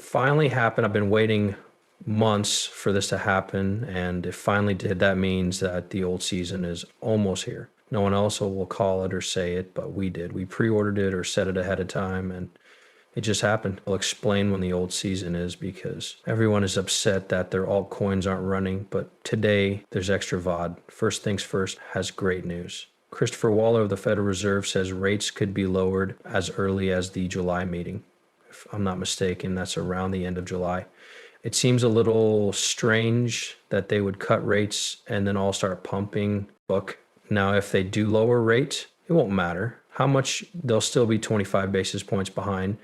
finally happened. I've been waiting months for this to happen, and it finally did. That means that the old season is almost here. No one else will call it or say it, but we did. We pre-ordered it or set it ahead of time, and it just happened. I'll explain when the old season is because everyone is upset that their altcoins aren't running, but today there's extra VOD. First things first has great news. Christopher Waller of the Federal Reserve says rates could be lowered as early as the July meeting. If I'm not mistaken, that's around the end of July. It seems a little strange that they would cut rates and then all start pumping book. Now, if they do lower rates, it won't matter how much. They'll still be 25 basis points behind.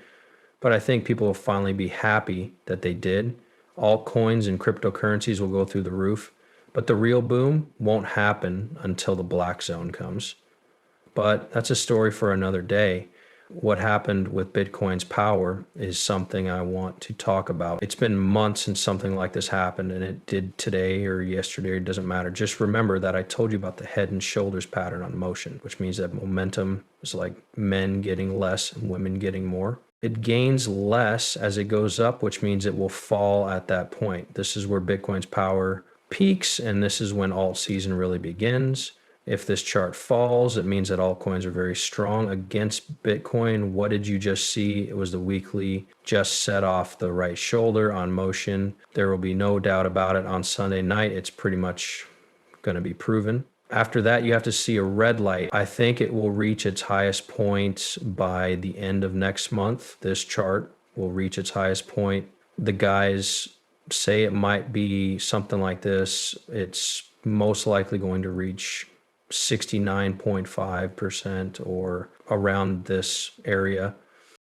But I think people will finally be happy that they did. Altcoins and cryptocurrencies will go through the roof. But the real boom won't happen until the black zone comes. But that's a story for another day. What happened with Bitcoin's power is something I want to talk about. It's been months since something like this happened, and it did today or yesterday, it doesn't matter. Just remember that I told you about the head and shoulders pattern on motion, which means that momentum is like men getting less and women getting more. It gains less as it goes up, which means it will fall at that point. This is where Bitcoin's power peaks, and this is when alt season really begins. If this chart falls, it means that altcoins are very strong against Bitcoin. What did you just see? It was the weekly just set off the right shoulder on motion. There will be no doubt about it on Sunday night. It's pretty much going to be proven. After that, you have to see a red light. I think it will reach its highest point by the end of next month. This chart will reach its highest point. The guys say it might be something like this. It's most likely going to reach 69.5% or around this area.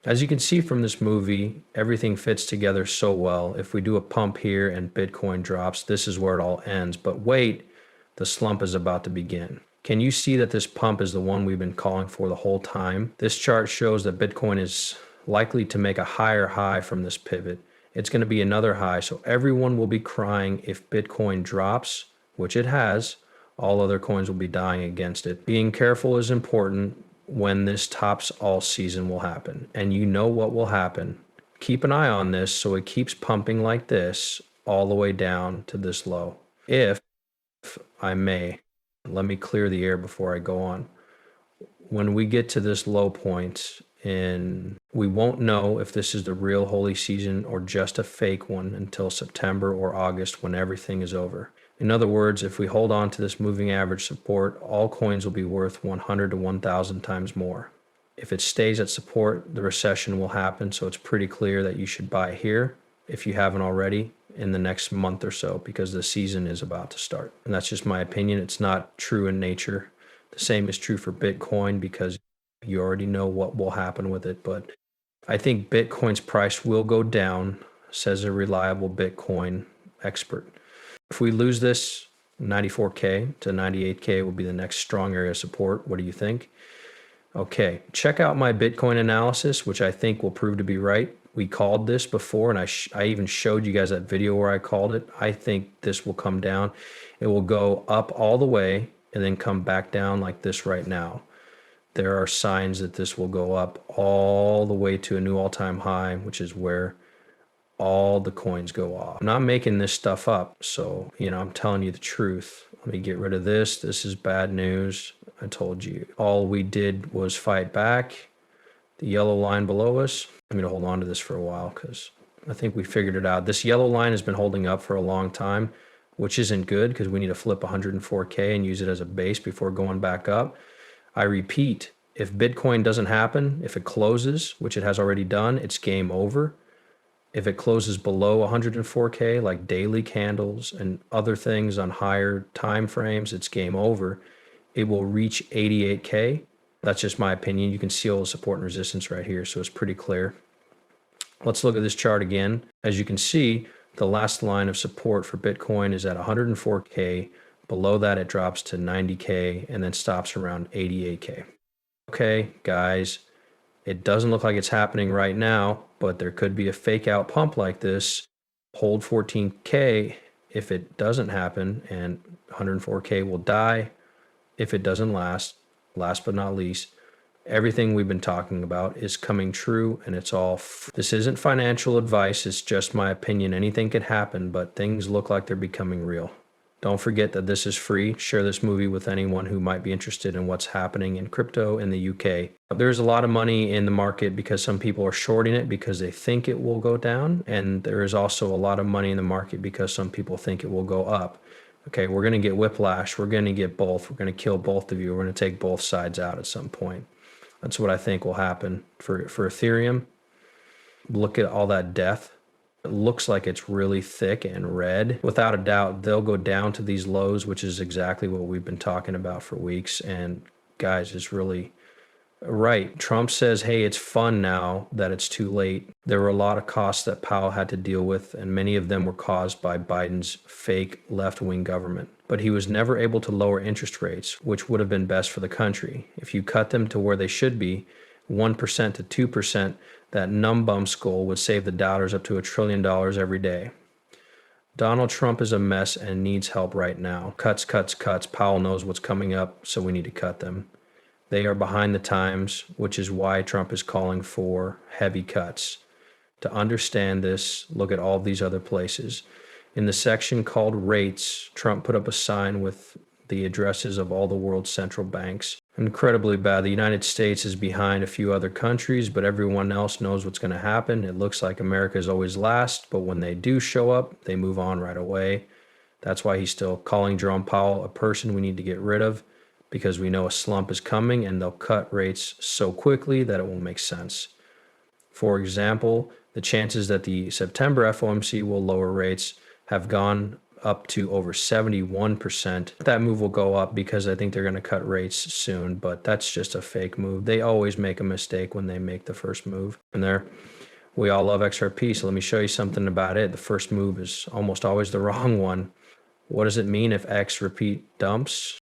As you can see from this movie, everything fits together so well. If we do a pump here and Bitcoin drops, this is where it all ends. But wait, the slump is about to begin. Can you see that this pump is the one we've been calling for the whole time? This chart shows that Bitcoin is likely to make a higher high from this pivot. It's going to be another high. So everyone will be crying if Bitcoin drops, which it has. All other coins will be dying against it. Being careful is important when this tops all season will happen. And you know what will happen. Keep an eye on this so it keeps pumping like this all the way down to this low. If I may, let me clear the air before I go on. When we get to this low point, and we won't know if this is the real holy season or just a fake one until September or August when everything is over. In other words, if we hold on to this moving average support, all coins will be worth 100 to 1,000 times more. If it stays at support, the recession will happen, so it's pretty clear that you should buy here if you haven't already in the next month or so because the season is about to start. And that's just my opinion. It's not true in nature. The same is true for Bitcoin because you already know what will happen with it. But I think Bitcoin's price will go down, says a reliable Bitcoin expert. If we lose this, 94K to 98K will be the next strong area of support. What do you think? Okay, check out my Bitcoin analysis, which I think will prove to be right. We called this before, and I even showed you guys that video where I called it. I think this will come down. It will go up all the way and then come back down like this right now. There are signs that this will go up all the way to a new all-time high, which is where all the coins go off. I'm not making this stuff up, so, I'm telling you the truth. Let me get rid of this. This is bad news. I told you. All we did was fight back. The yellow line below us. I'm going to hold on to this for a while because I think we figured it out. This yellow line has been holding up for a long time, which isn't good because we need to flip 104K and use it as a base before going back up. I repeat, if Bitcoin doesn't happen, if it closes, which it has already done, it's game over. If it closes below 104K, like daily candles and other things on higher time frames, it's game over. It will reach 88K. That's just my opinion. You can see all the support and resistance right here, so it's pretty clear. Let's look at this chart again. As you can see, the last line of support for Bitcoin is at 104K. Below that, it drops to 90K and then stops around 88K. Okay, guys, it doesn't look like it's happening right now, but there could be a fake out pump like this. Hold 14K if it doesn't happen, and 104K will die if it doesn't last. Last but not least, Everything we've been talking about is coming true, and it's all this isn't financial advice, it's just my opinion. Anything could happen, but things look like they're becoming real. Don't forget that this is free. Share this movie with anyone who might be interested in what's happening in crypto in the UK. There's a lot of money in the market because some people are shorting it because they think it will go down, and there is also a lot of money in the market because some people think it will go up. Okay, we're going to get whiplash. We're going to get both. We're going to kill both of you. We're going to take both sides out at some point. That's what I think will happen for Ethereum. Look at all that death. It looks like it's really thick and red. Without a doubt, they'll go down to these lows, which is exactly what we've been talking about for weeks. And guys, it's really right. Trump says, hey, it's fun now that it's too late. There were a lot of costs that Powell had to deal with, and many of them were caused by Biden's fake left-wing government. But he was never able to lower interest rates, which would have been best for the country. If you cut them to where they should be, 1% to 2%, that numbskull would save the doubters up to $1 trillion every day. Donald Trump is a mess and needs help right now. Cuts, cuts, cuts. Powell knows what's coming up, so we need to cut them. They are behind the times, which is why Trump is calling for heavy cuts. To understand this, look at all these other places. In the section called rates, Trump put up a sign with the addresses of all the world's central banks. Incredibly bad. The United States is behind a few other countries, but everyone else knows what's going to happen. It looks like America is always last, but when they do show up, they move on right away. That's why he's still calling Jerome Powell a person we need to get rid of, because we know a slump is coming and they'll cut rates so quickly that it won't make sense. For example, the chances that the September FOMC will lower rates have gone up to over 71%. That move will go up because I think they're going to cut rates soon, but that's just a fake move. They always make a mistake when they make the first move. And we all love XRP, so let me show you something about it. The first move is almost always the wrong one. What does it mean if X repeat dumps?